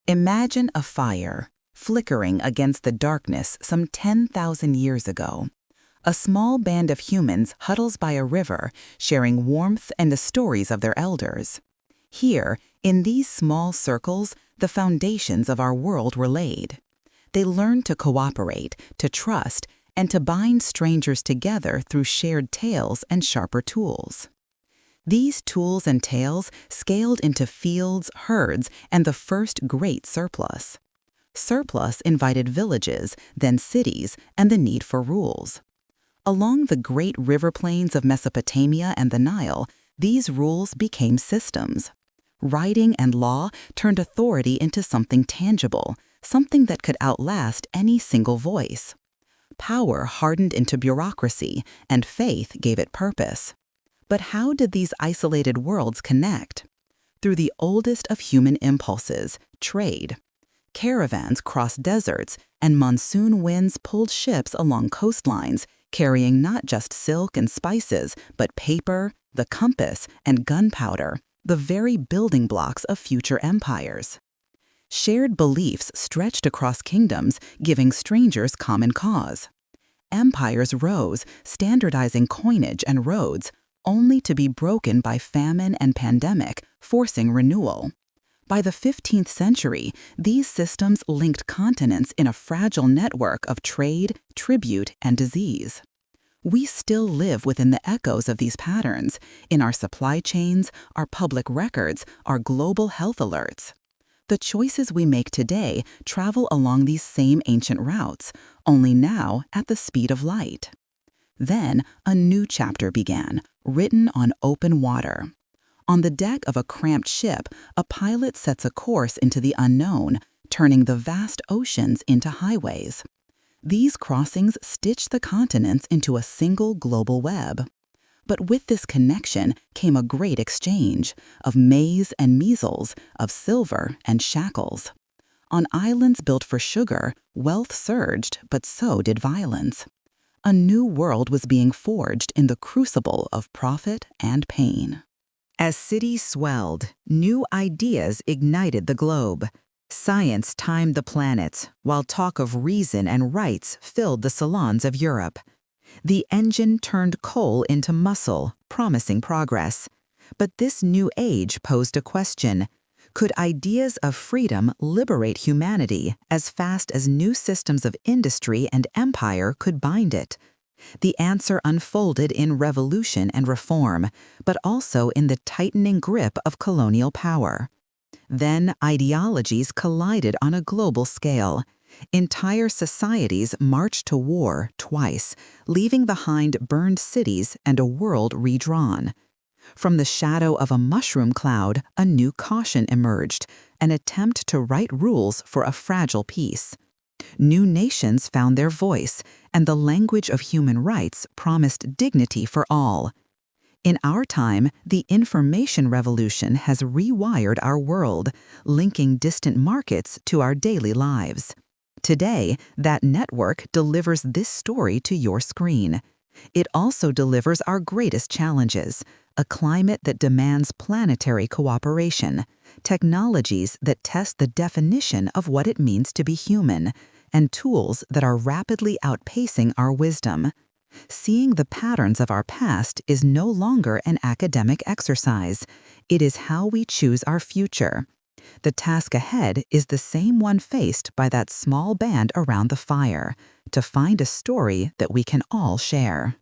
Imagine a fire, flickering against the darkness some 10,000 years ago. A small band of humans huddles by a river, sharing warmth and the stories of their elders. Here, in these small circles, the foundations of our world were laid. They learned to cooperate, to trust, and to bind strangers together through shared tales and sharper tools. These tools and tales scaled into fields, herds, and the first great surplus. Surplus invited villages, then cities, and the need for rules. Along the great river plains of Mesopotamia and the Nile, these rules became systems. Writing and law turned authority into something tangible, something that could outlast any single voice. Power hardened into bureaucracy, and faith gave it purpose. But how did these isolated worlds connect? Through the oldest of human impulses, trade. Caravans crossed deserts, and monsoon winds pulled ships along coastlines, carrying not just silk and spices, but paper, the compass, and gunpowder, the very building blocks of future empires. Shared beliefs stretched across kingdoms, giving strangers common cause. Empires rose, standardizing coinage and roads, only to be broken by famine and pandemic, forcing renewal. By the 15th century, these systems linked continents in a fragile network of trade, tribute, and disease. We still live within the echoes of these patterns, in our supply chains, our public records, our global health alerts. The choices we make today travel along these same ancient routes, only now at the speed of light. Then a new chapter began, written on open water. On the deck of a cramped ship, a pilot sets a course into the unknown, turning the vast oceans into highways. These crossings stitch the continents into a single global web. But with this connection came a great exchange of maize and measles, of silver and shackles. On islands built for sugar, wealth surged, but so did violence. A new world was being forged in the crucible of profit and pain. As cities swelled, new ideas ignited the globe. Science timed the planets, while talk of reason and rights filled the salons of Europe. The engine turned coal into muscle, promising progress. But this new age posed a question. Could ideas of freedom liberate humanity as fast as new systems of industry and empire could bind it? The answer unfolded in revolution and reform, but also in the tightening grip of colonial power. Then ideologies collided on a global scale. Entire societies marched to war twice, leaving behind burned cities and a world redrawn. From the shadow of a mushroom cloud, a new caution emerged, an attempt to write rules for a fragile peace. New nations found their voice, and the language of human rights promised dignity for all. In our time, the information revolution has rewired our world, linking distant markets to our daily lives. Today, that network delivers this story to your screen. It also delivers our greatest challenges, a climate that demands planetary cooperation, technologies that test the definition of what it means to be human, and tools that are rapidly outpacing our wisdom. Seeing the patterns of our past is no longer an academic exercise. It is how we choose our future. The task ahead is the same one faced by that small band around the fire, to find a story that we can all share.